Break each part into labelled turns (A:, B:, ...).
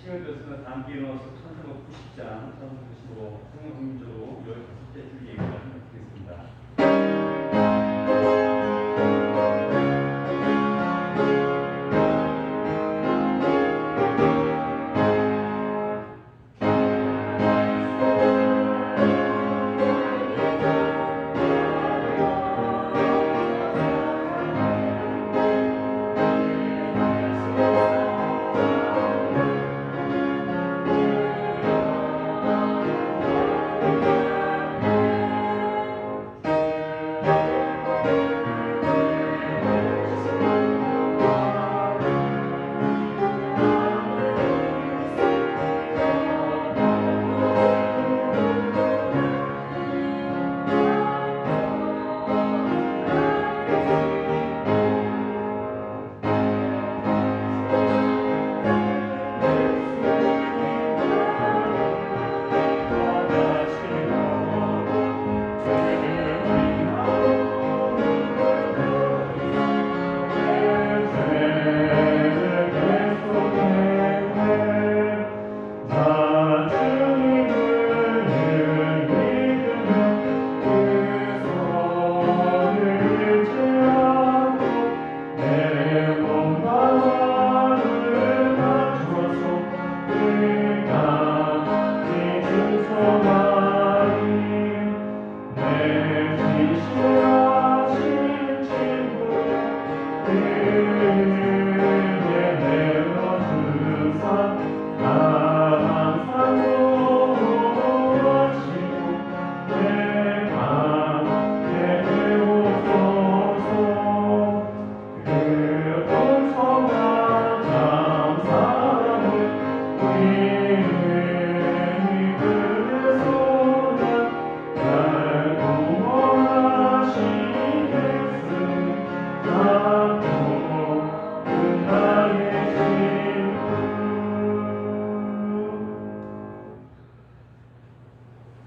A: 시간을 들었으면 다 함께 일어나서 찬송가 90장, 찬송가 95, 성령 공민조로 15째 줄 예배를 드리겠습니다.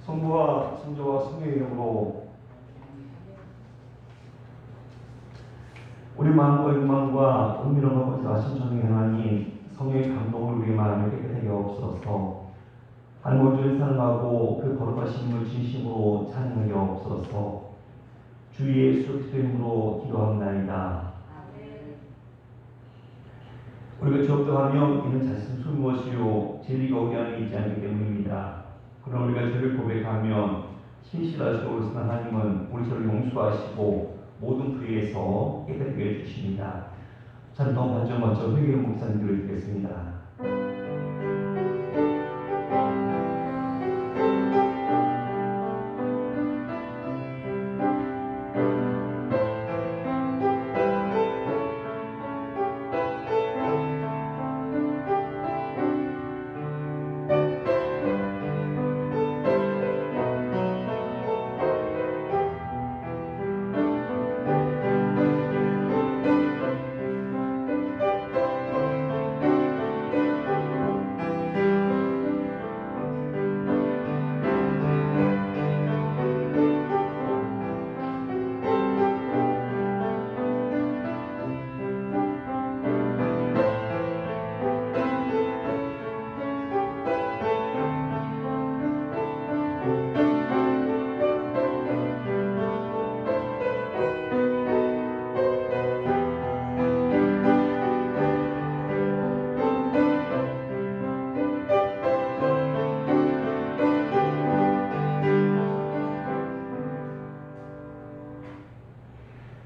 B: 성부와 성자와 성령의 이름으로 우리 마음과 욕망과 은밀한 것을 아신 전능의 하나님, 성령의 감동을 우리 마음을 깨끗하게 없어서 할모주를 사랑하고 그 거룩하심을 진심으로 찬양하게 없어서 주 예수 그리스도의 이름으로 기도합나이다. 우리가 주업도하며 이는 자신 술 무엇이요 진리가 우리 안에 있지 않기 때문입니다. 그러나 우리가 죄를 고백하면 신실하시고 그리스도 하나님은 우리 죄를 용서하시고 모든 불의에서 깨끗하게 해주십니다. 찬송 반절 먼저 회개 목사님들을 드리겠습니다.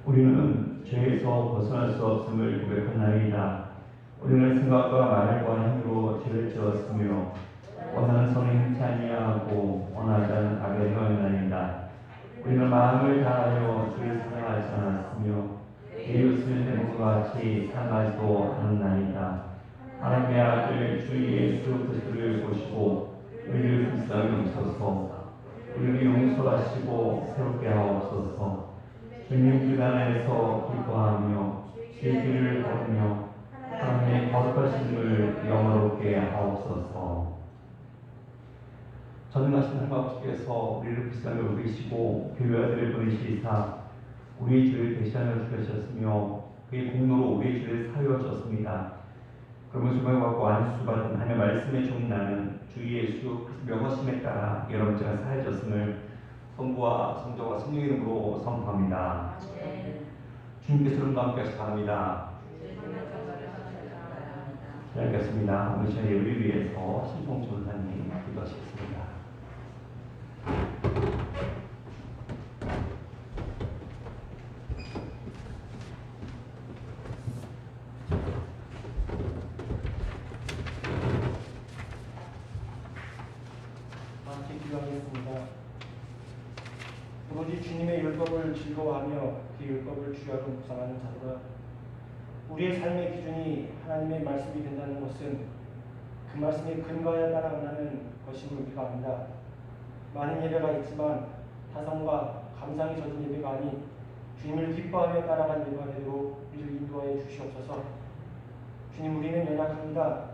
B: 우리는 죄에서 벗어날 수 없음을 고백하나이다. 우리는 생각과 말과 행위로 죄를 지었으며 원하는 선을 행치 아니하고 원하지 않은 악을 행하였나이다. 우리는 마음을 다하여 주를 사랑하지 않았으며 이웃을 내 몸과 같이 사랑하지도 않았나이다. 하나님의 아들 주 예수 그리스도를 보시고 우리를 불쌍히 여기소서. 우리를 용서하시고 새롭게 하옵소서. 주님 길 안에서 기뻐하며 죄를 버리며 하나님의 거룩하심을 영화롭게 하옵소서. 전능하신 하나님 아버지께서 우리를 불쌍히 여기시고 교회 아들을 보내시사 우리의 죄를 대신하여 죽으셨으며 그의 공로로 우리의 죄를 사하여 주셨습니다. 그러면 수명을 받고 안수 받은 하나님의 말씀에 종나는 주 예수 명하심에 따라 여러분처럼 사해졌음을 성부와 성자와 성령 이름으로 선포합니다. 주님께서 여러분과 함께 하시기 바랍니다. 잘 알겠습니다. 오늘 저희 예배를 위해서 신봉 전사님 기도하시겠습니다.
C: 함께 기도하겠습니다. 오로지 주님의 율법을 즐거워하며 그 율법을 주야로 묵상하는 자들아, 우리의 삶의 기준이 하나님의 말씀이 된다는 것은 그 말씀에 근거하여 따라가는 것임을 우리가 압니다. 많은 예배가 있지만 다성과 감상이 젖은 예배가 아닌 주님을 기뻐하며 따라가는 예배가 되도록 우리를 인도하여 주시옵소서. 주님, 우리는 연약합니다.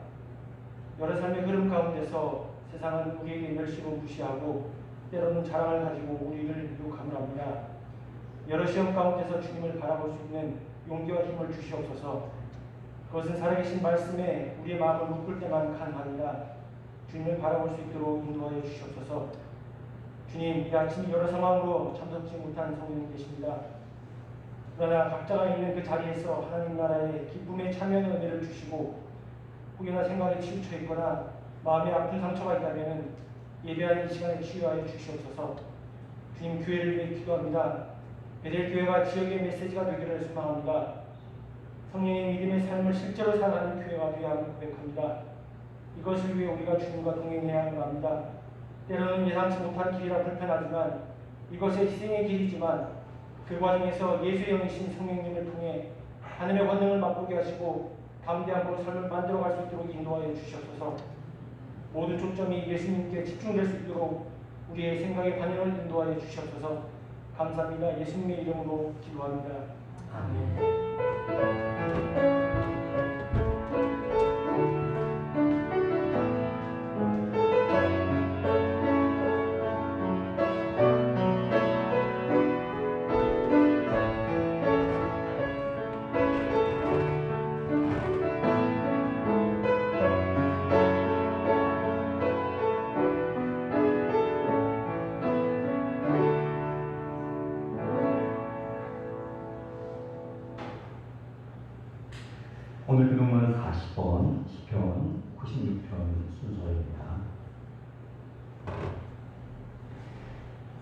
C: 여러 삶의 흐름 가운데서 세상은 우리에게 멸시고 무시하고 때로는 자랑을 가지고 우리를 유혹함을 합니다. 여러 시험 가운데서 주님을 바라볼 수 있는 용기와 힘을 주시옵소서. 그것은 살아계신 말씀에 우리의 마음을 묶을 때만 가능합니다. 주님을 바라볼 수 있도록 인도하여 주시옵소서. 주님, 이 아침 여러 상황으로 참석지 못한 성도님 계십니다. 그러나 각자가 있는 그 자리에서 하나님 나라의 기쁨에 참여하는 은혜를 주시고 혹여나 생각에 치우쳐 있거나 마음에 아픈 상처가 있다면 예배하는 이 시간에 치유하여 주시옵소서. 주님, 교회를 위해 기도합니다. 베델교회가 지역의 메시지가 되기를 소망합니다. 성령의 믿음의 삶을 실제로 살아가는 교회가 되어야 함을 고백합니다. 이것을 위해 우리가 주님과 동행해야 함을 압니다. 때로는 예상치 못한 길이라 불편하지만 이것의 희생의 길이지만 그 과정에서 예수의 영이신 성령님을 통해 하늘의 권능을 맛보게 하시고 담대함으로 삶을 만들어갈 수 있도록 인도하여 주시옵소서. 모든 초점이 예수님께 집중될 수 있도록 우리의 생각의 반영을 인도하여 주시옵소서. 감사합니다. 예수님의 이름으로 기도합니다. 아멘.
B: 오늘 기도문은 40번, 시편 96편 순서입니다.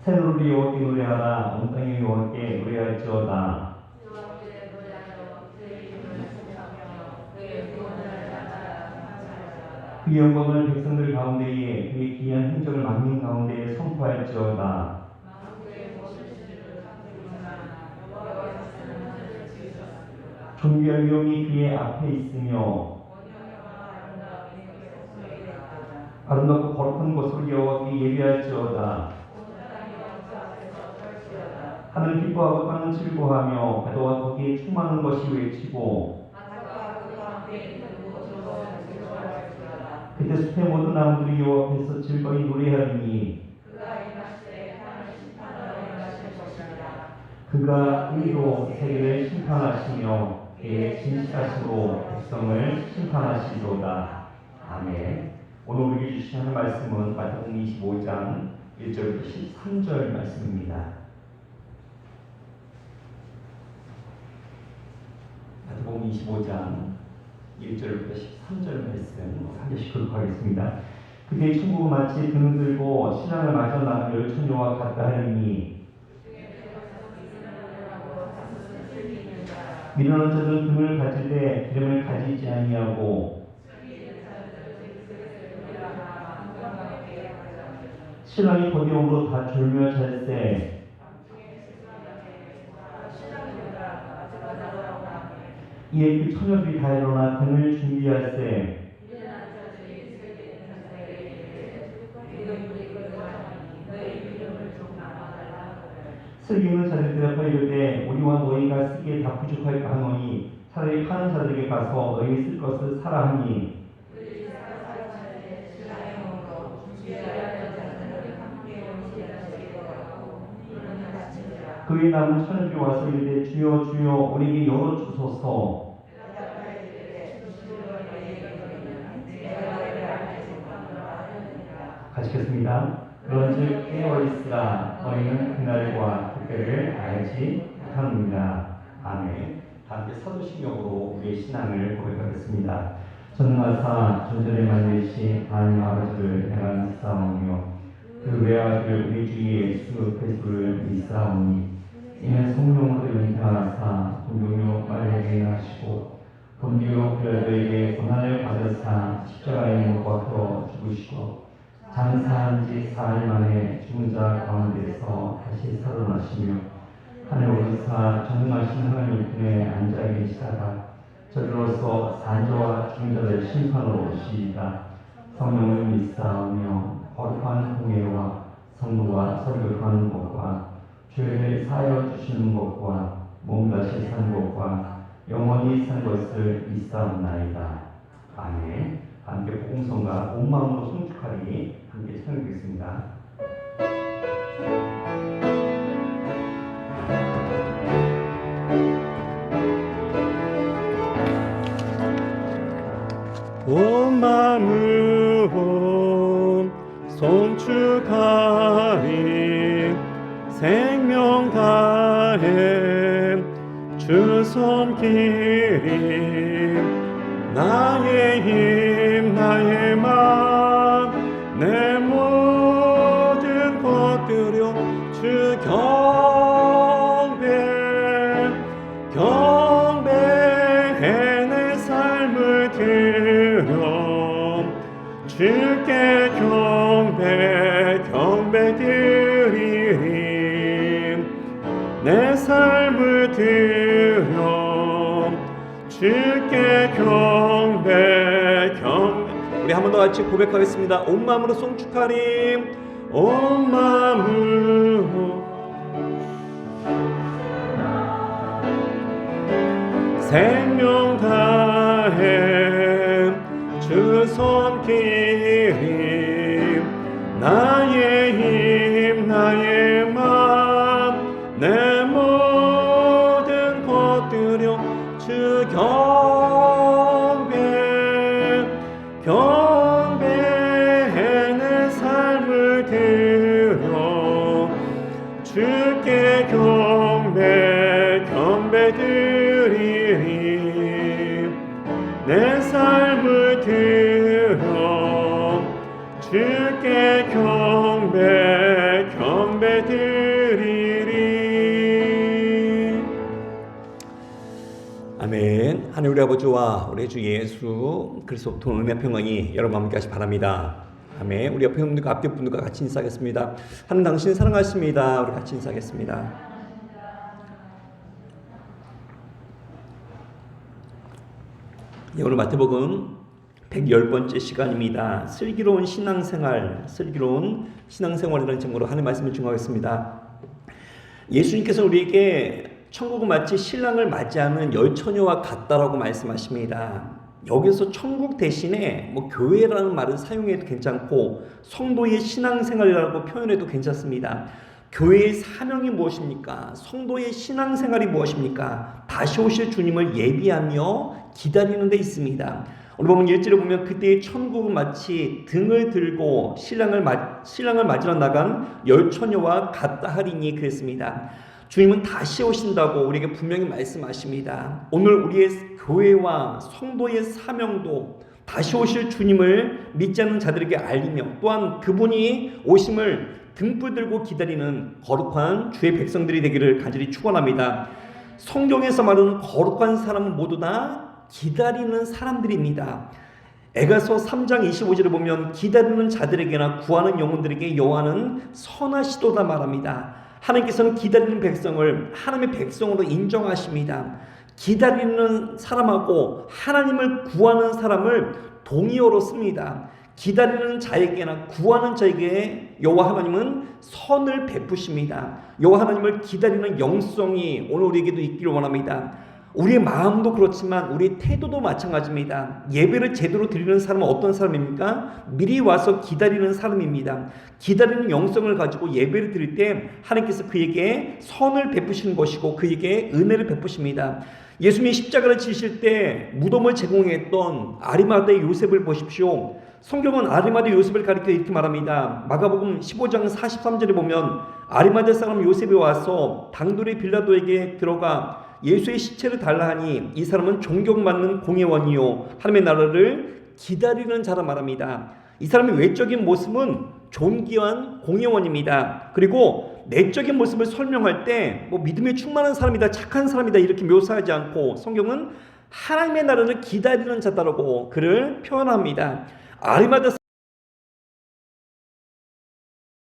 B: 새노래 여호와께 노래하라, 온 땅의 여호와께 노래할지어다. 그의 영광을 백성들 가운데에, 그의 기이한 행적을 만민 가운데에 선포할지어다. 존귀와 위엄이 그의 앞에 있으며 아름답고 거룩한 곳으로 여호와께 예배할지어다. 하늘 기뻐하고 땅은 즐거워하며 바다와 거기에 충만한 것이 외치고 그때 숲의 모든 나무들이 여호와 앞에서 즐거이 노래하리니 그가 의로 세계를 심판하시며 그의 진실하심으로 백성을 심판하시리로다. 아멘. 오늘 우리에게 주신 하나님의 말씀은 마태복음 25장 1절부터 13절 말씀입니다. 마태복음 25장 1절부터 13절 말씀 한 절씩 교독하겠습니다. 그때 천국은 마치 등을 들고 신랑을 맞아 나간 열처녀와 같다 하리니 미련한 자들은 등을 가질 때 기름을 가지지 아니하고 신랑이 거기 오므로 다 졸며 잘세 이에 그 처녀들이 다 일어나 등을 준비할세 슬기는 자들 대답하여 이르되 우리와 너희가 쓰기에 다 부족할까 하노니 차라리 파는 자들에게 가서 너희 쓸 것을 사라 하니 그의 남은 처녀들이 와서 이르되 주여 주여 우리에게 열어주소서. 시켰습니다. 그런즉 깨어있으라 너희는 그날과 그때를 알지 못하느니라. 아멘. 함께 사도신경으로 우리의 신앙을 고백하겠습니다. 전능하사 존재를 만드신 하나님 아버지를 행하사오며 그 외아들 우리 주 예수 그리스도를 믿사오니 이는 성령으로 인하사 동정요 말레게 하시고 본디오 빌라도에게 고난을 받으사 십자가에 못 박혀 죽으시고 장사한 지 4일 만에 죽은 자 가운데서 다시 살아나시며 하늘 오르사 전능하신 하나님 편에 앉아 계시다가 저리로서 산자와 죽은 자들 심판으로 오시리다. 성령을 믿사오며 거룩한 공예와 성도와 설교하는 것과 죄를 사하여 주시는 것과 몸 다시 산 것과 영원히 산 것을 믿사옵나이다. 아멘. 함께 복음성가 온 마음으로 송축하리 함께 찬양하겠습니다.
D: 온 마음으로 송축하리 생명 다해 주 섬기리 나의 힘 나의 마음 내 모든 것들여 주 경배해 내 삶을 드려 주께 경배 드리리 내 삶을 드려 주께 경배 우리 한 번 더 같이 고백하겠습니다. 온 마음으로 송축하리 온 마음으로 생명 다해 주 섬기리 나의 힘 나의 마음 내 모든 것들여 주 경배해 내 삶을 드려 주께 경배 드리리 내 삶을 드려 주께 경배 드리리. 아멘. 하늘 우리 아버지와 우리 주 예수 그리스도 은혜 평안이 여러분 함께 하시 바랍니다. 아멘. 우리 옆에 분들과 앞에 분들과 같이 인사하겠습니다. 하나님 당신 사랑하십니다. 우리 같이 인사하겠습니다. 네, 오늘 마태복음 110번째 시간입니다. 슬기로운 신앙생활이라는 제목으로 하나님의 말씀을 증거하겠습니다. 예수님께서 우리에게 천국은 마치 신랑을 맞이하는 열처녀와 같다라고 말씀하십니다. 여기서 천국 대신에 교회라는 말을 사용해도 괜찮고 성도의 신앙생활이라고 표현해도 괜찮습니다. 교회의 사명이 무엇입니까? 성도의 신앙생활이 무엇입니까? 다시 오실 주님을 예비하며 기다리는 데 있습니다. 오늘 보면 1절을 보면 그때의 천국은 마치 등을 들고 신랑을 맞으러 나간 열처녀와 같다 하리니 그랬습니다. 주님은 다시 오신다고 우리에게 분명히 말씀하십니다. 오늘 우리의 교회와 성도의 사명도 다시 오실 주님을 믿지 않는 자들에게 알리며 또한 그분이 오심을 등불 들고 기다리는 거룩한 주의 백성들이 되기를 간절히 축원합니다. 성경에서 말하는 거룩한 사람은 모두 다 기다리는 사람들입니다. 에가서 3장 25절을 보면 기다리는 자들에게나 구하는 영혼들에게 여호와는 선하시도다 말합니다. 하나님께서는 기다리는 백성을 하나님의 백성으로 인정하십니다. 기다리는 사람하고 하나님을 구하는 사람을 동의어로 씁니다. 기다리는 자에게나 구하는 자에게 여호와 하나님은 선을 베푸십니다. 여호와 하나님을 기다리는 영성이 오늘 우리에게도 있기를 원합니다. 우리의 마음도 그렇지만 우리의 태도도 마찬가지입니다. 예배를 제대로 드리는 사람은 어떤 사람입니까? 미리 와서 기다리는 사람입니다. 기다리는 영성을 가지고 예배를 드릴 때 하나님께서 그에게 선을 베푸시는 것이고 그에게 은혜를 베푸십니다. 예수님이 십자가를 지실 때 무덤을 제공했던 아리마다의 요셉을 보십시오. 성경은 아리마대 요셉을 가리켜 이렇게 말합니다. 마가복음 15장 43절에 보면 아리마대 사람 요셉이 와서 당돌이 빌라도에게 들어가 예수의 시체를 달라 하니 이 사람은 존경받는 공회원이요 하나님의 나라를 기다리는 자라 말합니다. 이 사람의 외적인 모습은 존귀한 공회원입니다. 그리고 내적인 모습을 설명할 때 믿음에 충만한 사람이다, 착한 사람이다 이렇게 묘사하지 않고 성경은 하나님의 나라를 기다리는 자다라고 그를 표현합니다. 아리마대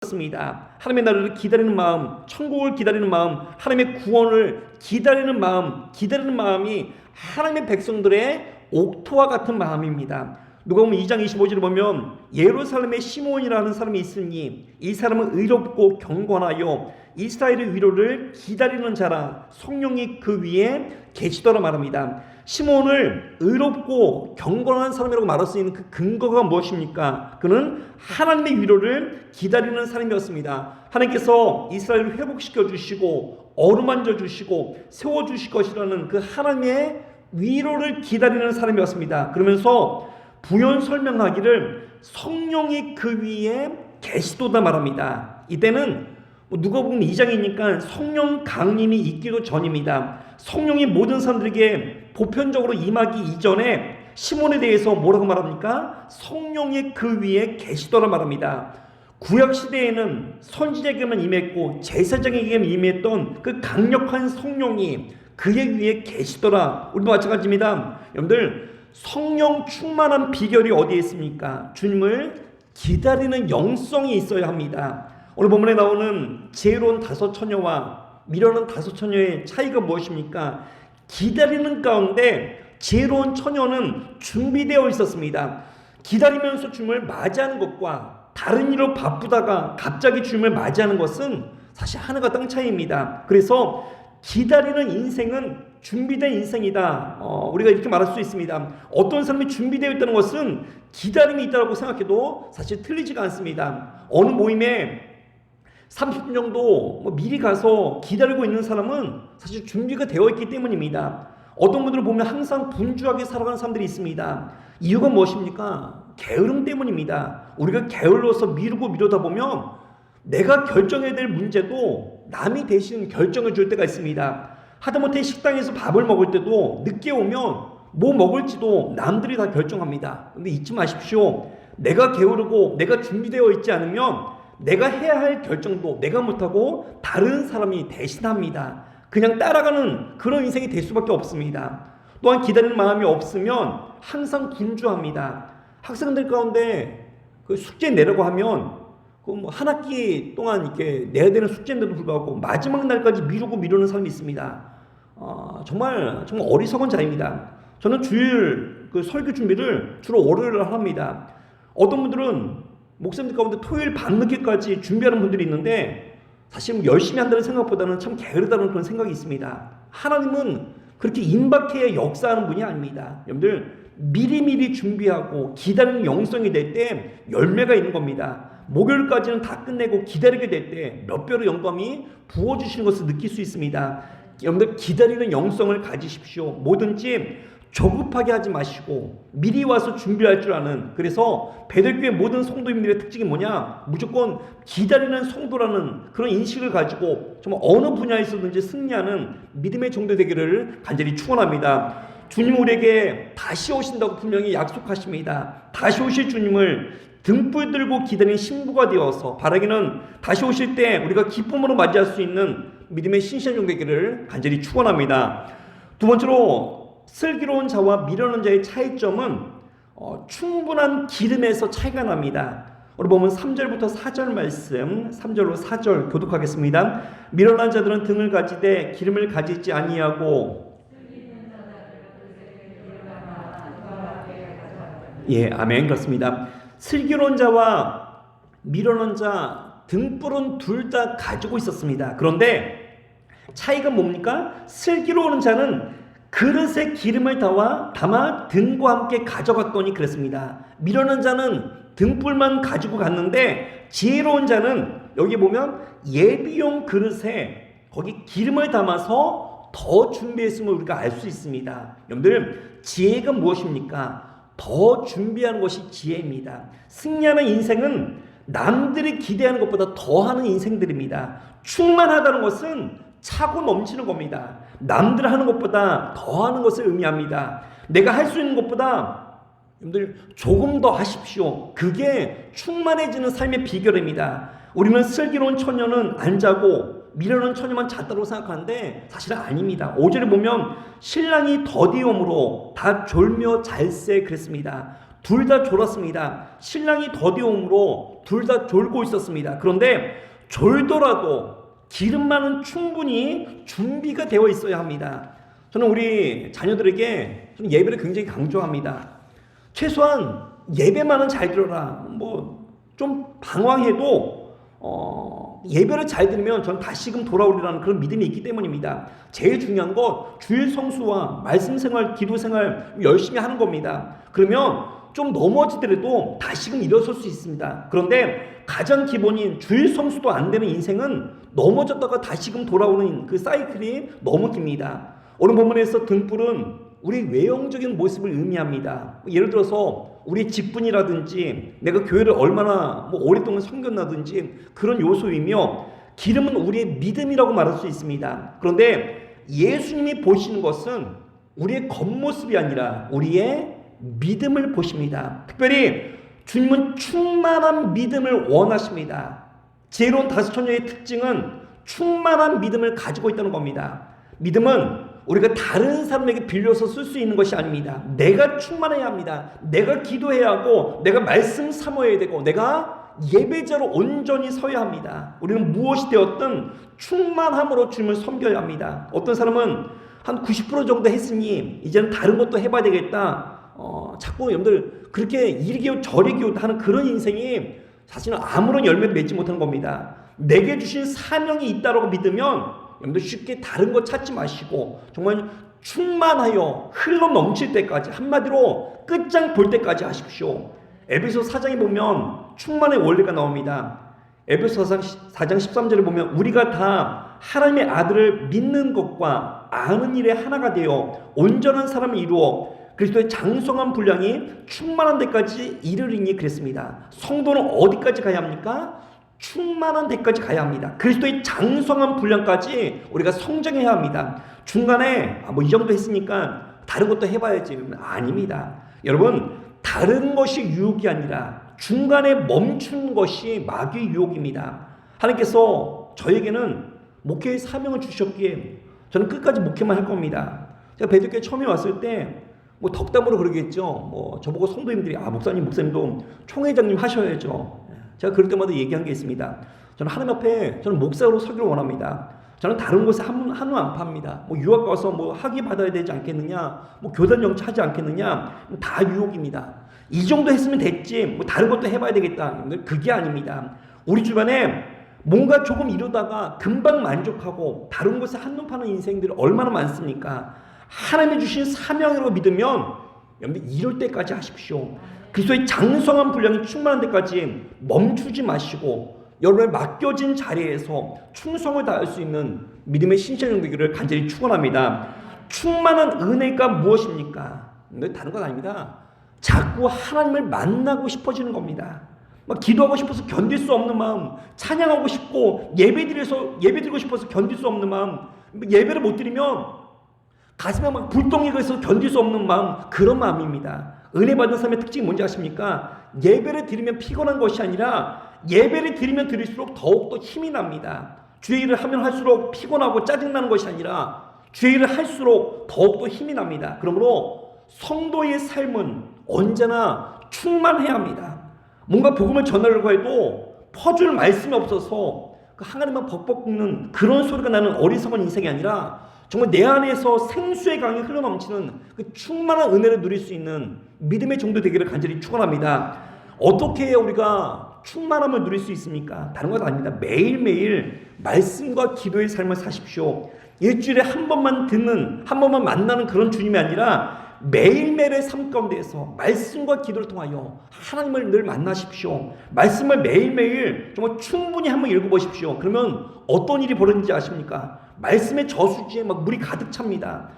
D: 습니다. 하나님의 나라를 기다리는 마음, 천국을 기다리는 마음, 하나님의 구원을 기다리는 마음이 하나님의 백성들의 옥토와 같은 마음입니다. 누가복음 2장 25절을 보면 예루살렘에 시몬이라는 사람이 있으니 이 사람은 의롭고 경건하여 이스라엘의 위로를 기다리는 자라 성령이 그 위에 계시더라 말합니다. 시몬을 의롭고 경건한 사람이라고 말할 수 있는 그 근거가 무엇입니까? 그는 하나님의 위로를 기다리는 사람이었습니다. 하나님께서 이스라엘을 회복시켜 주시고 어루만져 주시고 세워 주실 것이라는 그 하나님의 위로를 기다리는 사람이었습니다. 그러면서 부연 설명하기를 성령이 그 위에 계시도다 말합니다. 이때는 누가복음 2장이니까 성령 강림이 있기도 전입니다. 성령이 모든 사람들에게 보편적으로 임하기 이전에 시몬에 대해서 뭐라고 말합니까? 성령이 그 위에 계시더라 말합니다. 구약 시대에는 선지자에게만 임했고 제사장에게만 임했던 그 강력한 성령이 그의 위에 계시더라. 우리도 마찬가지입니다. 여러분들, 성령 충만한 비결이 어디에 있습니까? 주님을 기다리는 영성이 있어야 합니다. 오늘 본문에 나오는 지혜로운 5 처녀와 미련한 5 처녀의 차이가 무엇입니까? 기다리는 가운데 지혜로운 처녀는 준비되어 있었습니다. 기다리면서 주님을 맞이하는 것과 다른 일로 바쁘다가 갑자기 주님을 맞이하는 것은 사실 하늘과 땅 차이입니다. 그래서 기다리는 인생은 준비된 인생이다. 우리가 이렇게 말할 수 있습니다. 어떤 사람이 준비되어 있다는 것은 기다림이 있다고 생각해도 사실 틀리지가 않습니다. 어느 모임에 30분 정도 미리 가서 기다리고 있는 사람은 사실 준비가 되어 있기 때문입니다. 어떤 분들을 보면 항상 분주하게 살아가는 사람들이 있습니다. 이유가 무엇입니까? 게으름 때문입니다. 우리가 게을러서 미루다 보면 내가 결정해야 될 문제도 남이 대신 결정해 줄 때가 있습니다. 하다못해 식당에서 밥을 먹을 때도 늦게 오면 뭐 먹을지도 남들이 다 결정합니다. 근데 잊지 마십시오. 내가 게으르고 내가 준비되어 있지 않으면 내가 해야 할 결정도 내가 못하고 다른 사람이 대신합니다. 그냥 따라가는 그런 인생이 될 수밖에 없습니다. 또한 기다리는 마음이 없으면 항상 분주합니다. 학생들 가운데 그 숙제 내라고 하면 한 학기 동안 이렇게 내야 되는 숙제인데도 불구하고 마지막 날까지 미루는 사람이 있습니다. 정말 어리석은 자입니다. 저는 주일 그 설교 준비를 주로 월요일에 합니다. 어떤 분들은 목사님들 가운데 토요일 밤늦게까지 준비하는 분들이 있는데 사실 열심히 한다는 생각보다는 참 게으르다는 그런 생각이 있습니다. 하나님은 그렇게 임박해야 역사하는 분이 아닙니다. 여러분들, 미리미리 준비하고 기다리는 영성이 될 때 열매가 있는 겁니다. 목요일까지는 다 끝내고 기다리게 될 때 몇 배로 영감이 부어주시는 것을 느낄 수 있습니다. 여러분들, 기다리는 영성을 가지십시오. 뭐든지 조급하게 하지 마시고 미리 와서 준비할 줄 아는, 그래서 베들교회 모든 성도님들의 특징이 뭐냐? 무조건 기다리는 성도라는 그런 인식을 가지고 정말 어느 분야에서든지 승리하는 믿음의 정도 되기를 간절히 축원합니다. 주님 우리에게 다시 오신다고 분명히 약속하십니다. 다시 오실 주님을 등불 들고 기다리는 신부가 되어서 바라기는 다시 오실 때 우리가 기쁨으로 맞이할 수 있는 믿음의 신실한 종 되기를 간절히 축원합니다. 두 번째로, 슬기로운 자와 미련한 자의 차이점은 충분한 기름에서 차이가 납니다. 우리 보면 3절부터 4절 말씀, 3절로 4절 교독하겠습니다. 미련한 자들은 등을 가지되 기름을 가지지 아니하고, 예, 아멘, 그렇습니다. 슬기로운 자와 미련한 자 등불은 둘 다 가지고 있었습니다. 그런데 차이가 뭡니까? 슬기로운 자는 그릇에 기름을 담아 등과 함께 가져갔더니 그랬습니다. 미련한 자는 등불만 가지고 갔는데 지혜로운 자는 여기 보면 예비용 그릇에 거기 기름을 담아서 더 준비했음을 우리가 알 수 있습니다. 여러분들, 지혜가 무엇입니까? 더 준비하는 것이 지혜입니다. 승리하는 인생은 남들이 기대하는 것보다 더하는 인생들입니다. 충만하다는 것은 차고 넘치는 겁니다. 남들 하는 것보다 더하는 것을 의미합니다. 내가 할 수 있는 것보다 여러분들 조금 더 하십시오. 그게 충만해지는 삶의 비결입니다. 우리는 슬기로운 처녀는 안 자고 미련한 처녀만 잤다고 생각하는데 사실은 아닙니다. 5절에 보면 신랑이 더디옴으로 다 졸며 잘세 그랬습니다. 둘 다 졸았습니다. 신랑이 더디옴으로 둘 다 졸고 있었습니다. 그런데 졸더라도 기름만은 충분히 준비가 되어 있어야 합니다. 저는 우리 자녀들에게 예배를 굉장히 강조합니다. 최소한 예배만은 잘 들어라. 좀 방황해도 예배를 잘 들으면 전 다시금 돌아오리라는 그런 믿음이 있기 때문입니다. 제일 중요한 건 주일 성수와 말씀 생활, 기도 생활 열심히 하는 겁니다. 그러면 좀 넘어지더라도 다시금 일어설 수 있습니다. 그런데 가장 기본인 주일 성수도 안 되는 인생은 넘어졌다가 다시금 돌아오는 그 사이클이 너무 깁니다. 오늘 본문에서 등불은 우리 외형적인 모습을 의미합니다. 예를 들어서 우리 직분이라든지 내가 교회를 얼마나 오랫동안 섬겼나든지 그런 요소이며, 기름은 우리의 믿음이라고 말할 수 있습니다. 그런데 예수님이 보시는 것은 우리의 겉모습이 아니라 우리의 믿음을 보십니다. 특별히 주님은 충만한 믿음을 원하십니다. 지혜로운 다섯 처녀의 특징은 충만한 믿음을 가지고 있다는 겁니다. 믿음은 우리가 다른 사람에게 빌려서 쓸 수 있는 것이 아닙니다. 내가 충만해야 합니다. 내가 기도해야 하고, 내가 말씀 사모해야 되고, 내가 예배자로 온전히 서야 합니다. 우리는 무엇이 되었든 충만함으로 주님을 섬겨야 합니다. 어떤 사람은 한 90% 정도 했으니 이제는 다른 것도 해봐야 되겠다. 자꾸 여러분들 그렇게 이리기오 저리기오 하는 그런 인생이 사실은 아무런 열매를 맺지 못하는 겁니다. 내게 주신 사명이 있다고 믿으면 여러분들 쉽게 다른 거 찾지 마시고 정말 충만하여 흘러 넘칠 때까지, 한마디로 끝장 볼 때까지 하십시오. 에베소 4장에 보면 충만의 원리가 나옵니다. 에베소 4장 13절에 보면 우리가 다 하나님의 아들을 믿는 것과 아는 일에 하나가 되어 온전한 사람을 이루어 그리스도의 장성한 분량이 충만한 데까지 이르리니 그랬습니다. 성도는 어디까지 가야 합니까? 충만한 데까지 가야 합니다. 그리스도의 장성한 분량까지 우리가 성장해야 합니다. 중간에 이 정도 했으니까 다른 것도 해봐야지. 아닙니다. 여러분, 다른 것이 유혹이 아니라 중간에 멈춘 것이 마귀의 유혹입니다. 하나님께서 저에게는 목회의 사명을 주셨기에 저는 끝까지 목회만 할 겁니다. 제가 베드교회 처음에 왔을 때 덕담으로 그러겠죠. 저보고 성도님들이 목사님도 총회장님 하셔야죠. 제가 그럴 때마다 얘기한 게 있습니다. 저는 하나님 앞에 저는 목사로 서기를 원합니다. 저는 다른 곳에 한우 안 팝니다. 유학 가서 학위 받아야 되지 않겠느냐, 교단 영치하지 않겠느냐, 다 유혹입니다. 이 정도 했으면 됐지, 다른 것도 해봐야 되겠다. 그게 아닙니다. 우리 주변에 뭔가 조금 이루다가 금방 만족하고 다른 곳에 한눈 파는 인생들이 얼마나 많습니까? 하나님이 주신 사명이라고 믿으면 여러분들 이럴 때까지 하십시오. 그리스도의 장성한 분량이 충만한 데까지 멈추지 마시고 여러분의 맡겨진 자리에서 충성을 다할 수 있는 믿음의 신실한 되기를 간절히 축원합니다. 충만한 은혜가 무엇입니까? 다른 건 아닙니다. 자꾸 하나님을 만나고 싶어지는 겁니다. 기도하고 싶어서 견딜 수 없는 마음, 찬양하고 싶고 예배드리고 싶어서 견딜 수 없는 마음, 예배를 못 드리면 가슴에 불덩이가 있어서 견딜 수 없는 마음, 그런 마음입니다. 은혜 받은 삶의 특징이 뭔지 아십니까? 예배를 드리면 피곤한 것이 아니라 예배를 드리면 드릴수록 더욱더 힘이 납니다. 주의 일을 하면 할수록 피곤하고 짜증나는 것이 아니라 주의 일을 할수록 더욱더 힘이 납니다. 그러므로 성도의 삶은 언제나 충만해야 합니다. 뭔가 복음을 전하려고 해도 퍼줄 말씀이 없어서 하나님만 벅벅 굽는 그런 소리가 나는 어리석은 인생이 아니라 정말 내 안에서 생수의 강이 흘러넘치는 그 충만한 은혜를 누릴 수 있는 믿음의 정도 되기를 간절히 축원합니다. 어떻게 해야 우리가 충만함을 누릴 수 있습니까? 다른 것 아닙니다. 매일매일 말씀과 기도의 삶을 사십시오. 일주일에 한 번만 듣는, 한 번만 만나는 그런 주님이 아니라 매일매일의 삶 가운데에서 말씀과 기도를 통하여 하나님을 늘 만나십시오. 말씀을 매일매일 정말 충분히 한번 읽어보십시오. 그러면 어떤 일이 벌어지는지 아십니까? 말씀의 저수지에 물이 가득 찹니다.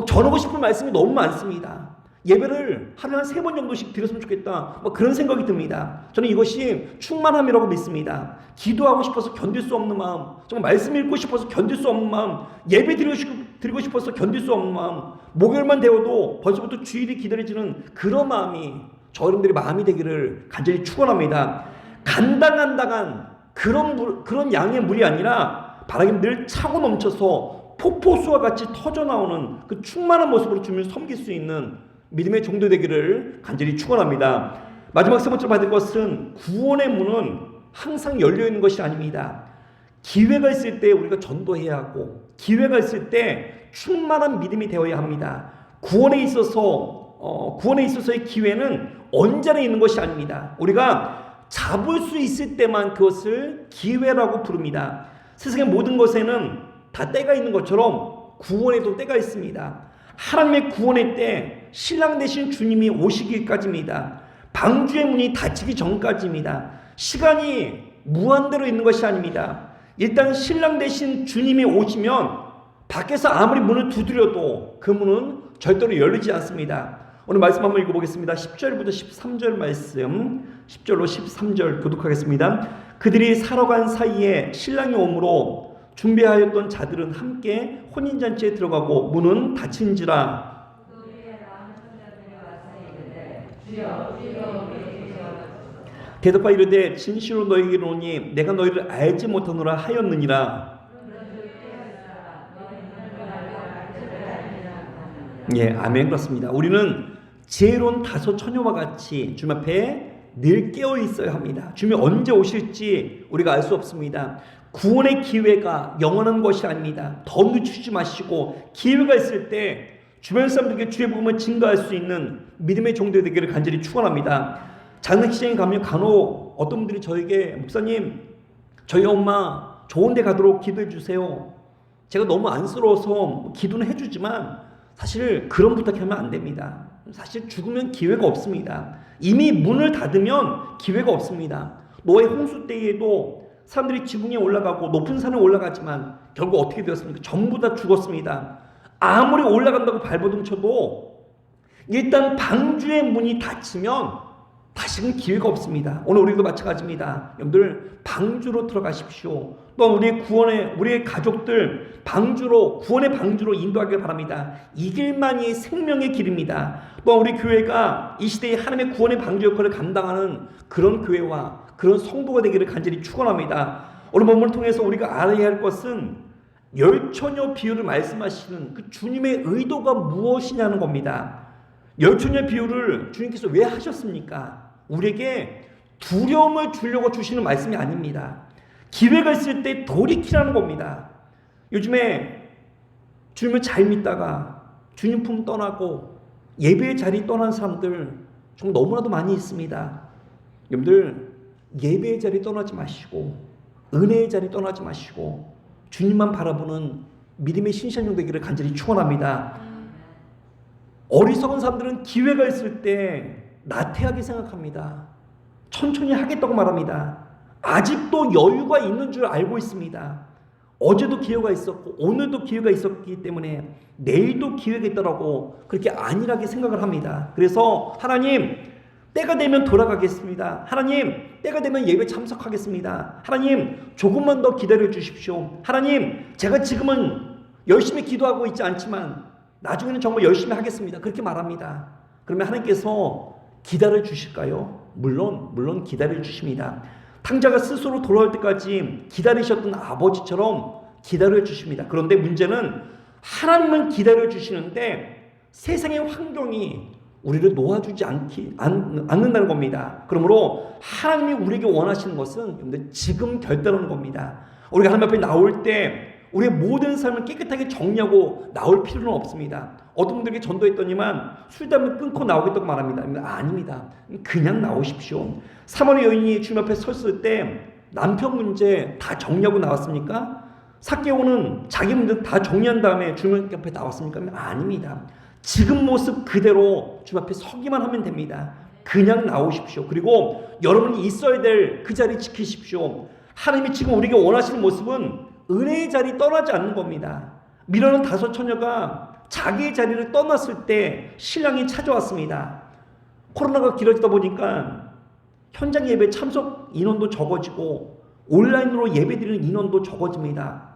D: 전하고 싶은 말씀이 너무 많습니다. 예배를 하루에 한 3번 정도씩 드렸으면 좋겠다. 뭐 그런 생각이 듭니다. 저는 이것이 충만함이라고 믿습니다. 기도하고 싶어서 견딜 수 없는 마음, 정말 말씀 읽고 싶어서 견딜 수 없는 마음, 예배 드리고 싶어서 견딜 수 없는 마음, 목요일만 되어도 벌써부터 주일이 기다려지는 그런 마음이 저 여러분들의 마음이 되기를 간절히 축원합니다. 간당간당한 그런 양의 물이 아니라 바라긴 늘 차고 넘쳐서 폭포수와 같이 터져나오는 그 충만한 모습으로 주님을 섬길 수 있는 믿음의 종도 되기를 간절히 축원합니다. 마지막 세 번째로 받을 것은 구원의 문은 항상 열려있는 것이 아닙니다. 기회가 있을 때 우리가 전도해야 하고 기회가 있을 때 충만한 믿음이 되어야 합니다. 구원에 있어서의 기회는 언제나 있는 것이 아닙니다. 우리가 잡을 수 있을 때만 그것을 기회라고 부릅니다. 세상의 모든 것에는 다 때가 있는 것처럼 구원에도 때가 있습니다. 하나님의 구원의 때 신랑 되신 주님이 오시기까지입니다. 방주의 문이 닫히기 전까지입니다. 시간이 무한대로 있는 것이 아닙니다. 일단 신랑 되신 주님이 오시면 밖에서 아무리 문을 두드려도 그 문은 절대로 열리지 않습니다. 오늘 말씀 한번 읽어보겠습니다. 10절부터 13절 말씀, 10절로 13절 교독하겠습니다. 그들이 살아간 사이에 신랑이 오므로 준비하였던 자들은 함께 혼인잔치에 들어가고 문은 닫힌지라. 대답하여 이르되 진실로 너희에게 이르노니 내가 너희를 알지 못하노라 하였느니라. 예, 아멘. 그렇습니다. 우리는 지혜로운 다섯 처녀와 같이 주님 앞에 늘 깨어 있어야 합니다. 주님이 언제 오실지 우리가 알 수 없습니다. 구원의 기회가 영원한 것이 아닙니다. 더 늦추지 마시고 기회가 있을 때 주변 사람들에게 주의 복음을 증거할 수 있는 믿음의 종들 되기를 간절히 축원합니다. 장례식장에 가면 간혹 어떤 분들이 저에게 목사님 저희 엄마 좋은 데 가도록 기도해 주세요. 제가 너무 안쓰러워서 기도는 해주지만 사실 그런 부탁하면 안 됩니다. 사실 죽으면 기회가 없습니다. 이미 문을 닫으면 기회가 없습니다. 노아의 홍수 때에도 사람들이 지붕에 올라가고 높은 산에 올라가지만 결국 어떻게 되었습니까? 전부 다 죽었습니다. 아무리 올라간다고 발버둥 쳐도 일단 방주의 문이 닫히면 다시는 기회가 없습니다. 오늘 우리도 마찬가지입니다. 여러분들 방주로 들어가십시오. 또 우리의 가족들 구원의 방주로 인도하길 바랍니다. 이 길만이 생명의 길입니다. 또 우리 교회가 이 시대에 하나님의 구원의 방주 역할을 감당하는 그런 교회와 그런 성도가 되기를 간절히 축원합니다. 오늘 본문을 통해서 우리가 알아야 할 것은 열처녀 비유를 말씀하시는 그 주님의 의도가 무엇이냐는 겁니다. 열처녀 비유를 주님께서 왜 하셨습니까? 우리에게 두려움을 주려고 주시는 말씀이 아닙니다. 기회가 있을 때 돌이키라는 겁니다. 요즘에 주님을 잘 믿다가 주님 품 떠나고 예배의 자리 떠난 사람들 정말 너무나도 많이 있습니다. 여러분들 예배의 자리 떠나지 마시고 은혜의 자리 떠나지 마시고 주님만 바라보는 믿음의 신실용 되기를 간절히 축원합니다. 어리석은 사람들은 기회가 있을 때 나태하게 생각합니다. 천천히 하겠다고 말합니다. 아직도 여유가 있는 줄 알고 있습니다. 어제도 기회가 있었고 오늘도 기회가 있었기 때문에 내일도 기회가 있더라고 그렇게 안일하게 생각을 합니다. 그래서 하나님 때가 되면 돌아가겠습니다. 하나님 때가 되면 예배 참석하겠습니다. 하나님 조금만 더 기다려 주십시오. 하나님 제가 지금은 열심히 기도하고 있지 않지만 나중에는 정말 열심히 하겠습니다. 그렇게 말합니다. 그러면 하나님께서 기다려 주실까요? 물론 기다려 주십니다. 탕자가 스스로 돌아올 때까지 기다리셨던 아버지처럼 기다려 주십니다. 그런데 문제는 하나님은 기다려 주시는데 세상의 환경이 우리를 놓아주지 않는다는 겁니다. 그러므로 하나님이 우리에게 원하시는 것은 지금 결단하는 겁니다. 우리가 하나님 앞에 나올 때 우리의 모든 삶을 깨끗하게 정리하고 나올 필요는 없습니다. 어떤 분들에게 전도했더니만 술 담배 끊고 나오겠다고 말합니다. 아닙니다. 그냥 나오십시오. 사마리 여인이 주님 앞에 섰을 때 남편 문제 다 정리하고 나왔습니까? 삭개오는 자기 문제 다 정리한 다음에 주님 앞에 나왔습니까? 아닙니다. 지금 모습 그대로 주님 앞에 서기만 하면 됩니다. 그냥 나오십시오. 그리고 여러분이 있어야 될 그 자리 지키십시오. 하나님이 지금 우리에게 원하시는 모습은 은혜의 자리 떠나지 않는 겁니다. 미련한 다섯 처녀가 자기의 자리를 떠났을 때 신랑이 찾아왔습니다. 코로나가 길어지다 보니까 현장 예배 참석 인원도 적어지고 온라인으로 예배드리는 인원도 적어집니다.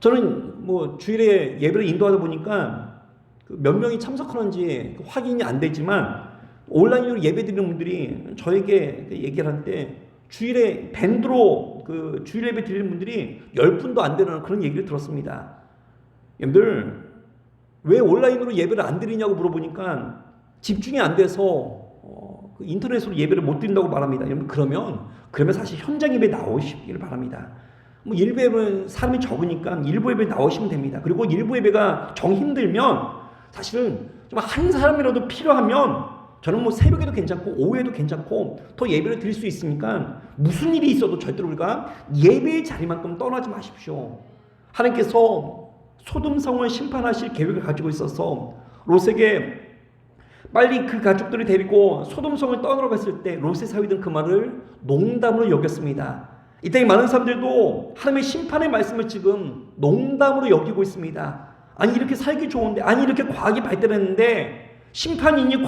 D: 저는 뭐 주일에 예배를 인도하다 보니까 몇 명이 참석하는지 확인이 안 되지만 온라인으로 예배드리는 분들이 저에게 얘기를 할 때 주일에 밴드로 그 주일 예배 드리는 분들이 10분도 안 되는 그런 얘기를 들었습니다. 여러분들 왜 온라인으로 예배를 안 드리냐고 물어보니까 집중이 안 돼서 인터넷으로 예배를 못 드린다고 말합니다. 여러분 그러면 사실 현장 예배 나오시길 바랍니다. 뭐 일부 예배는 사람이 적으니까 일부 예배 나오시면 됩니다. 그리고 일부 예배가 정 힘들면 사실은 좀 한 사람이라도 필요하면 저는 뭐 새벽에도 괜찮고 오후에도 괜찮고 더 예배를 드릴 수 있으니까 무슨 일이 있어도 절대로 우리가 예배의 자리만큼 떠나지 마십시오. 하나님께서 소돔성을 심판하실 계획을 가지고 있어서 롯에게 빨리 그 가족들을 데리고 소돔성을 떠나러 갔을 때 롯의 사위들은 그 말을 농담으로 여겼습니다. 이 땅에 많은 사람들도 하나님의 심판의 말씀을 지금 농담으로 여기고 있습니다. 아니 이렇게 살기 좋은데, 아니 이렇게 과학이 발달했는데 심판이니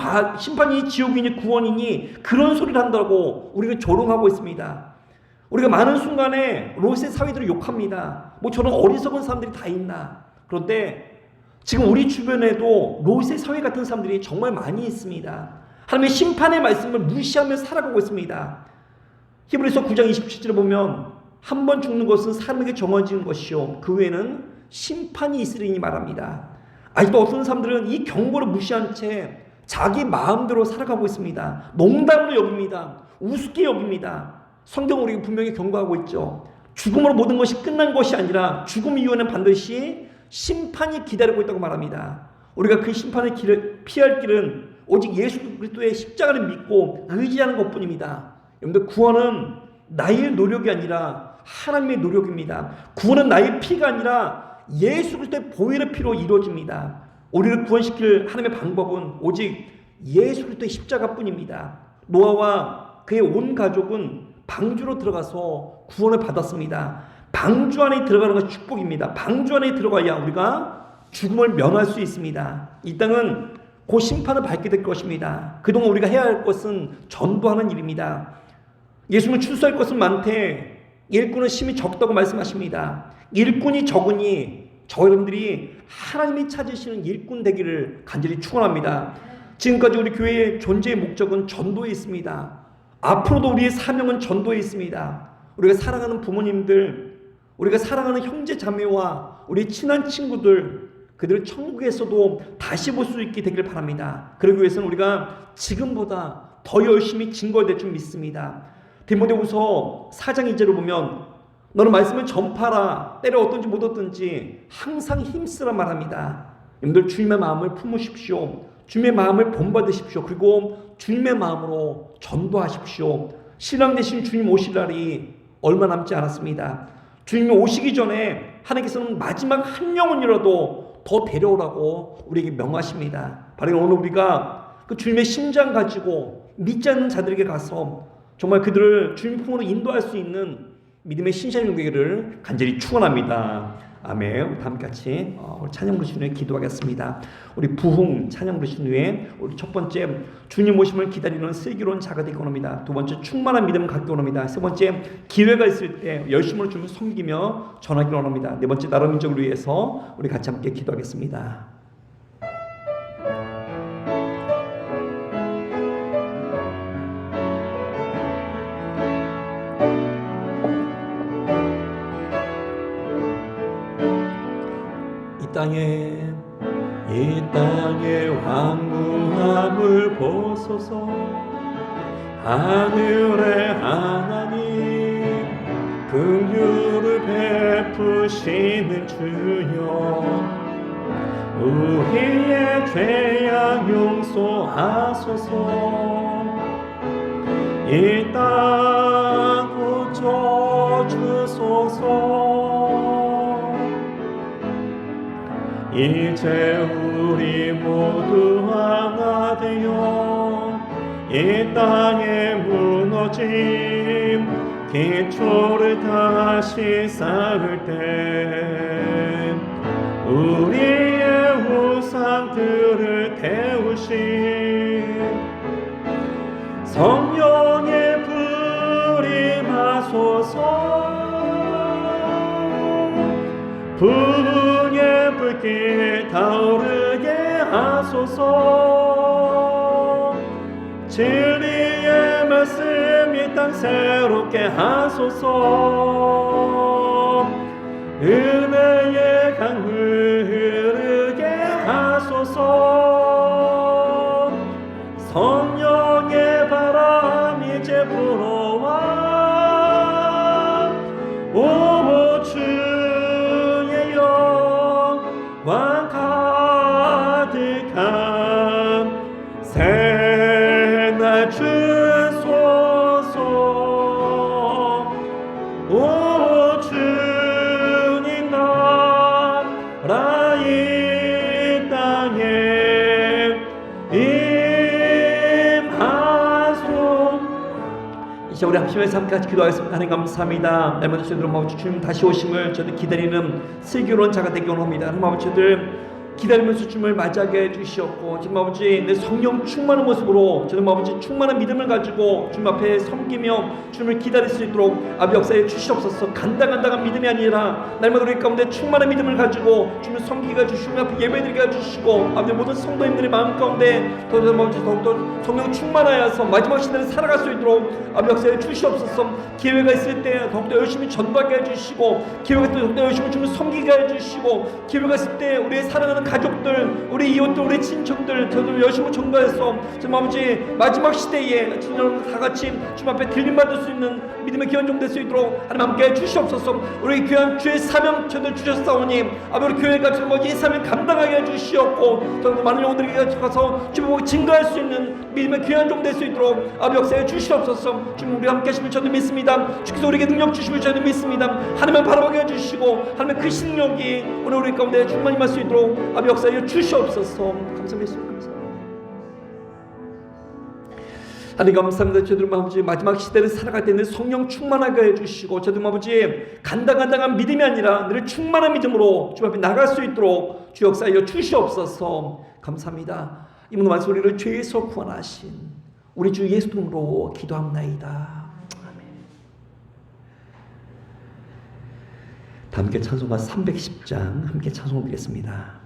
D: 지옥이니 구원이니 그런 소리를 한다고 우리가 조롱하고 있습니다. 우리가 많은 순간에 롯의 사위들을 욕합니다. 뭐 저런 어리석은 사람들이 다 있나. 그런데 지금 우리 주변에도 롯의 사위 같은 사람들이 정말 많이 있습니다. 하나님의 심판의 말씀을 무시하며 살아가고 있습니다. 히브리서 9장 27절에 보면 한 번 죽는 것은 사람에게 정해진 것이요 그 외에는 심판이 있으리니 말합니다. 아직도 어떤 사람들은 이 경고를 무시한 채 자기 마음대로 살아가고 있습니다. 농담으로 여깁니다. 우습게 여깁니다. 성경은 우리가 분명히 경고하고 있죠. 죽음으로 모든 것이 끝난 것이 아니라 죽음 이후에는 반드시 심판이 기다리고 있다고 말합니다. 우리가 그 심판의 길을 피할 길은 오직 예수 그리스도의 십자가를 믿고 의지하는 것뿐입니다. 여러분들 구원은 나의 노력이 아니라 하나님의 노력입니다. 구원은 나의 피가 아니라 예수 그리스도의 보혈의 피로 이루어집니다. 우리를 구원시킬 하나님의 방법은 오직 예수 그리스도의 십자가뿐입니다. 노아와 그의 온 가족은 방주로 들어가서 구원을 받았습니다. 방주 안에 들어가는 것이 축복입니다. 방주 안에 들어가야 우리가 죽음을 면할 수 있습니다. 이 땅은 곧 심판을 받게 될 것입니다. 그동안 우리가 해야 할 것은 전도하는 일입니다. 예수님은 출소할 것은 많되 일꾼은 심히 적다고 말씀하십니다. 일꾼이 적으니 저 여러분들이 하나님이 찾으시는 일꾼 되기를 간절히 축원합니다. 지금까지 우리 교회의 존재의 목적은 전도에 있습니다. 앞으로도 우리의 사명은 전도에 있습니다. 우리가 사랑하는 부모님들, 우리가 사랑하는 형제 자매와 우리 친한 친구들, 그들을 천국에서도 다시 볼 수 있게 되기를 바랍니다. 그러기 위해서는 우리가 지금보다 더 열심히 증거해야 될 줄 믿습니다. 디모데후서 4장 2절을 보면 너는 말씀을 전파라, 때려 얻든지 못 얻든지 항상 힘쓰라 말합니다. 여러분들 주님의 마음을 품으십시오. 주님의 마음을 본받으십시오. 그리고 주님의 마음으로 전도하십시오. 신랑 되신 주님 오실 날이 얼마 남지 않았습니다. 주님이 오시기 전에 하나님께서는 마지막 한 영혼이라도 더 데려오라고 우리에게 명하십니다. 바로 오늘 우리가 그 주님의 심장 가지고 믿지 않는 자들에게 가서 정말 그들을 주님 품으로 인도할 수 있는 믿음의 신실한 되기를 간절히 축원합니다. 아멘. 다음 같이 찬양 부르신 후에 기도하겠습니다. 우리 부흥 찬양 부르신 후에 우리 첫 번째 주님 오심을 기다리는 슬기로운 자가 되기 원합니다. 두 번째 충만한 믿음을 갖기 원합니다. 세 번째 기회가 있을 때 열심으로 주님을 섬기며 전하기 원합니다. 네 번째 나라 민족을 위해서 우리 같이 함께 기도하겠습니다. 이 땅의 황무함을 보소서. 하늘의 하나님 긍휼을 베푸시는 주여, 우리의 죄악 용서하소서. 이 땅 고쳐주소서. 이제 우리 모두 하나 되어 이 땅에 무너진 기초를 다시 쌓을 때 우리의 우상들을 태우신 성령의 불이 마소서. 분의 불길 타오르게 하소서. 진리의 말씀 이 땅 새롭게 하소서. 은혜의 강물 흐르게 하소서. 성령의 바람 이제 불어와. 오 주의 영광 가득한 새날 주소서. 오 주님 나라 이 땅에 임하소. 이제 우리 합심해서 함께 기도하겠습니다. 하나님 감사합니다. 날마다 저희들 아버지 주님 다시 오심을 저희들 기다리는 슬기로운 자가 되기 원합니다. 하나님 아버지 저희들 기다리면서 주님을 맞이하게 해주시었고, 주님 아버지 내 성령 충만한 모습으로 주님 아버지 충만한 믿음을 가지고 주님 앞에 섬기며 주님을 기다릴 수 있도록 아버지 역사에 주시옵소서. 간당간당한 믿음이 아니라 날마다 우리 가운데 충만한 믿음을 가지고 주님을 섬기게 해주시고 주님 앞에 예배드리게 해주시고 아버지 모든 성도님들의 마음 가운데 더욱더 성령 충만하여서 마지막 시대를 살아갈 수 있도록 아버지 역사에 주시옵소서. 기회가 있을 때 더욱더 열심히 전도하게 해주시고, 기회가 있을 때 더욱더 열심히 주님을 섬기게 해주시고, 기회가 있을 때 우리의 사랑하는 가족들, 우리 이웃들, 우리 친척들 저도 열심히 전도해서 주님 아버지 마지막 시대에 진정으로 다 같이 주님 앞에 들림받을 수 있는 믿음의 귀한 종 될 수 있도록 하나님 함께 해주시옵소서. 우리 귀한 주의 사명 저들 주셨사오니 아버지 우리 교회가 주님 아버지 이 사명 감당하게 해주시옵고 저도 많은 영혼들에게 가서 주님 보고 증거할 수 있는 믿음의 귀한 종 될 수 있도록 아버지 역사에 주시옵소서. 주님 우리 함께 하시면 저도 믿습니다. 주께서 우리에게 능력 주시면 저도 믿습니다. 하나님을 바라보게 해주시고 하나님의 그 신력이 오늘 우리 가운데 충만히 임할 수 있도록 아버지 역사에 주시옵소서. 감사합니다. 하나님 감사합니다. 저들 아버지 마지막 시대를 살아갈 때는 성령 충만하게 해주시고 저들 아버지 간당간당한 믿음이 아니라 늘 충만한 믿음으로 주 앞에 나갈 수 있도록 주 역사에 주시옵소서. 감사합니다. 이 모든 말씀 우리를 죄에서 구원하신 우리 주 예수 이름으로 기도합나이다. 아멘. 다 함께 찬송가 310장 함께 찬송 드리겠습니다.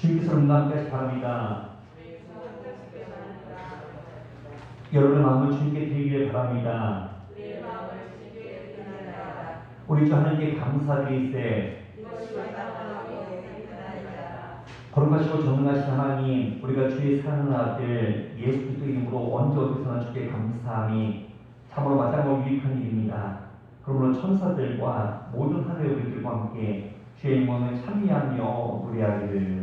B: 주님께서 응답하시 바랍니다. 여러분의 마음을 주님께 드리기를 바랍니다. 우리 주 하나님께 감사드리세. 거룩하시고 전능하신 하나님, 우리가 주의 사랑하는 아들 예수 그리스도 이름으로 언제 어디서나 주께 감사함이 참으로 마땅하고 유익한 일입니다. 그러므로 천사들과 모든 하늘의 우리들과 함께 주의 영광을 찬미하며 노래하기를.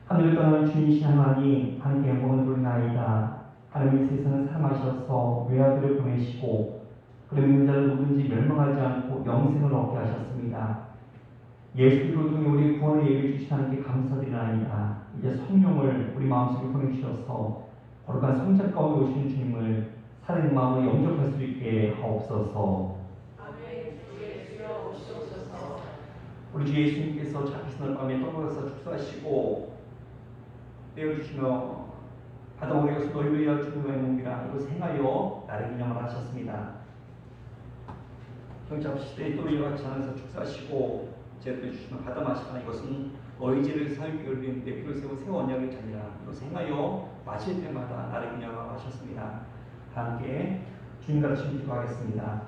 B: 하늘을 떠난 주이신 하나님, 하나님께 영광을 돌리나이다. 하나님이 세상을 사랑하셔서 외아들을 보내시고 그를 믿는 자를 누구든지 멸망하지 않고 영생을 얻게 하셨습니다. 예수 그리스도를 통해 우리 구원을 예비해 주신 하나님께 감사드리나이다. 이제 성령을 우리 마음속에 보내주셔서 거룩한 성전 가운데 오시는 주님을 살아있는 마음으로 영접할 수 있게 하옵소서. 우리 주 예수님께서 잡히신 날 밤에 떠나서 축사하시고 떼어주시며 바다 오리 것을 너희를 위하여 주님의 몸이라 이것을 행하여 나를 기념을 하셨습니다. 형잡시되 또 이와 같이 하면서 축사하시고 제를 주시면 받아 마시라. 이것은 너희 죄를 사유케 열리는데 피를 세워 새 언약을 자니라. 이것을 행하여 마실 때마다 나를 기념하라 하셨습니다. 함께 주님 가르침 기도하겠습니다.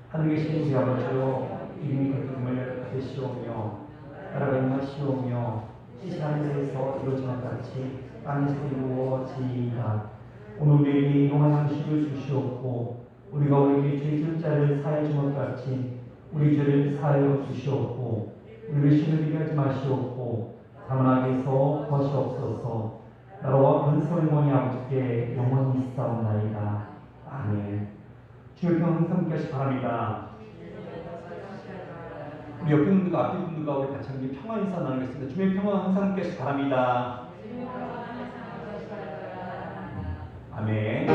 B: 하늘에 계신 우리 아버지여, 이름이 거듭을 받으시오며 나라가 임하시오며 뜻이 하늘에서 이루어진 것 같이 땅에서 이루어지이다. 오늘 우리에게 일용할 양식을 주시옵고 우리가 우리에게 죄 지은 자를 사하여 준 것 같이 우리 죄를 사하여 주시옵고 우리를 시험에 하지 마시옵고 다만 악에서 구하시옵소서. 나라와 권세와 영광이 아버지께 영원히 있사옵나이다. 아멘. 주의 평 항상 함께 하시기 바랍니다. 우리 옆에 분들과 앞에 분들과 우리 같이 함께 평안 인사 나누겠습니다. 주의 평안 항상 함께 하시기 바랍니다. 아멘.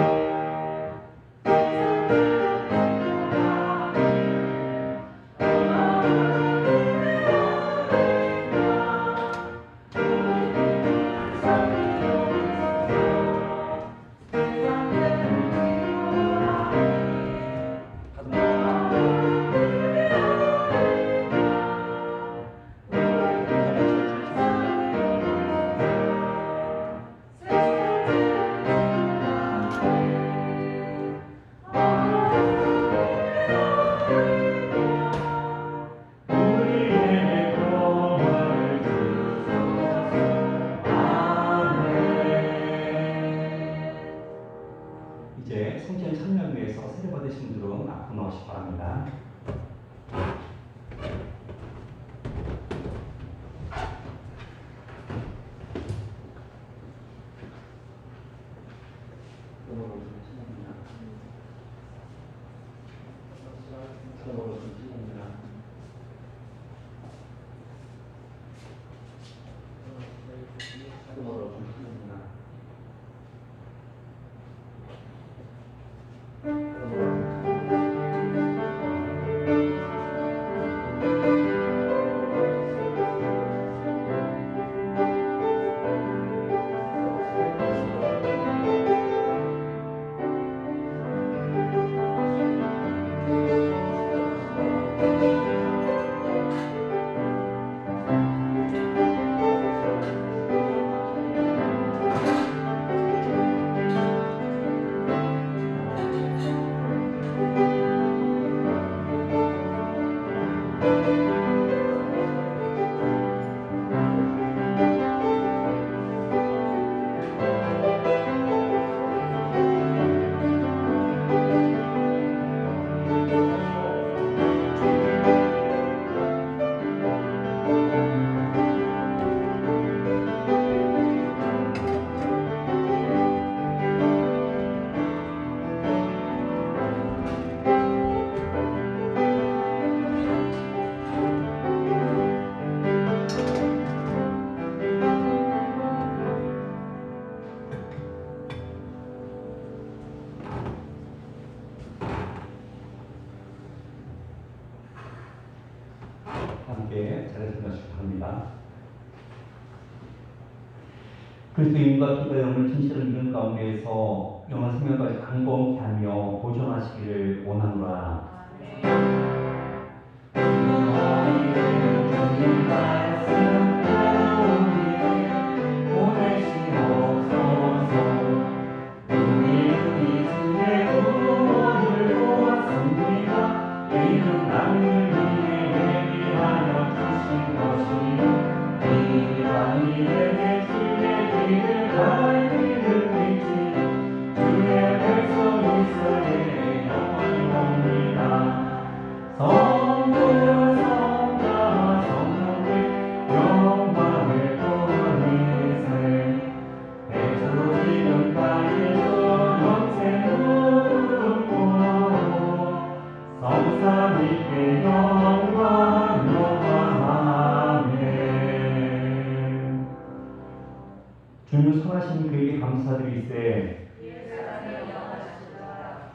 B: 이제 성전 참여를 위해서 세례 받으신 분들은 앞으로 나오시기 바랍니다. 함께 자리에서 일어나시기 바랍니다. 그리스도인과 기도의 영을 진실을 믿는 가운데에서 영원 생명까지 강건케 하며 보존하시기를 원하노라. 주님을 선하신 그에게 감사드리세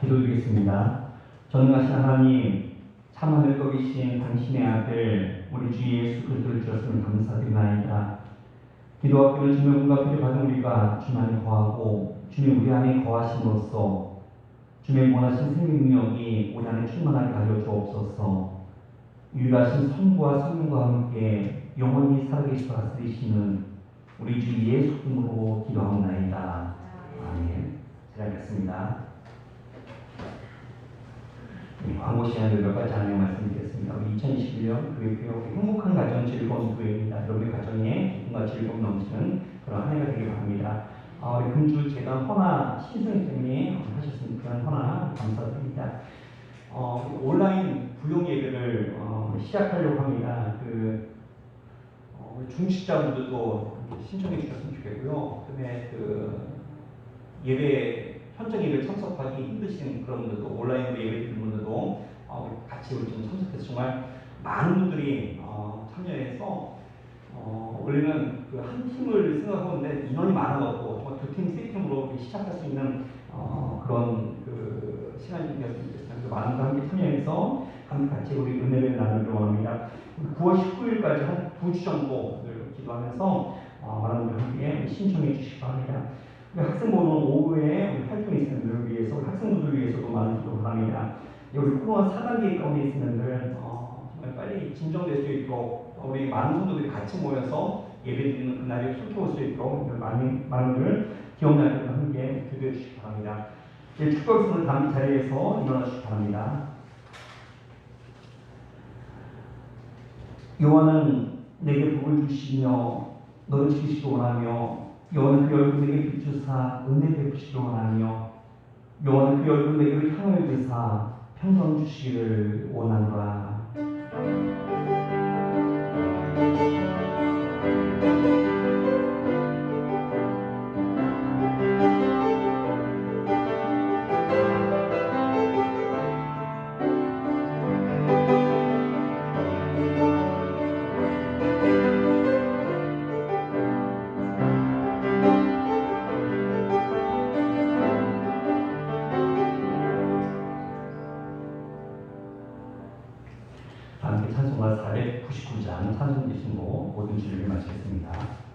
B: 기도드리겠습니다. 전능하신 하나님, 참 하늘 거기신 당신의 아들 우리 주 예수 그리스도를 주셨으면 감사드리나이다. 기도와 기도를 주님의 분과 기도 받은 우리가 주님 안에 거하고 주님 우리 안에 거하심으로써 주님의 원하신 생명 능력이 우리 안에 충만하게 하여 주옵소서. 유일하신 성부와 성령과 함께 영원히 살아계시고 다스리시는 우리 주 예수 이름으로 기도하옵나이다. 아멘. 잘 알겠습니다. 광고 시간에 몇 가지 안내 말씀드리겠습니다. 우리 2021년 교회교육 행복한 가정 즐거운 교회입니다. 여러분의 가정에 기쁨과 즐거움 넘치는 그런 한 해가 되길 바랍니다. 우리 금주 재단 헌화 신성님이 하셨습니다. 그런 헌화 감사드립니다. 온라인 부용 예배를 시작하려고 합니다. 중식자분들도 신청해 주셨으면 좋겠고요. 그다음에 예배 현장 예배 참석하기 힘드신 그런 분들도 온라인으로 예배 드리는 분들도 같이 우리 좀 참석해서 정말 많은 분들이 참여해서 원래는 한 팀을 생각하는데 인원이 많아갖고 정말 두 팀, 세 팀으로 시작할 수 있는 그런 시간이었으면 좋겠습니다. 많은 분들 함께 참여해서 함께 같이 우리 은혜를 나누려고 합니다. 9월 19일까지 한 2주 정도 기도하면서 많은 분들 함께 신청해 주시기 바랍니다. 학생보는 오후에 우리 활동이 있는 분들을 위해서 학생분들을 위해서도 많은 기도를 바랍니다. 우리 코로나 4단계 가운데 있는 분들 정말 빨리 진정될 수 있도록 우리 많은 성도들이 같이 모여서 예배드리는 그날이 숨겨올 수 있도록 많은 분들 기억나는 함께 기도해 주시기 바랍니다. 축복성은 다음 자리에서 일어나 주시기 바랍니다. 여호와는 내게 복을 주시며 너를 지키시기 원하며 여호와는 그 얼굴 내게 비추사 은혜 베푸시기 원하며 여호와는 그 얼굴 내게 향을 드사 평강 주시기를 원하노라. 함께 찬송가 499장 찬송 계신 거 모든 주를 마치겠습니다.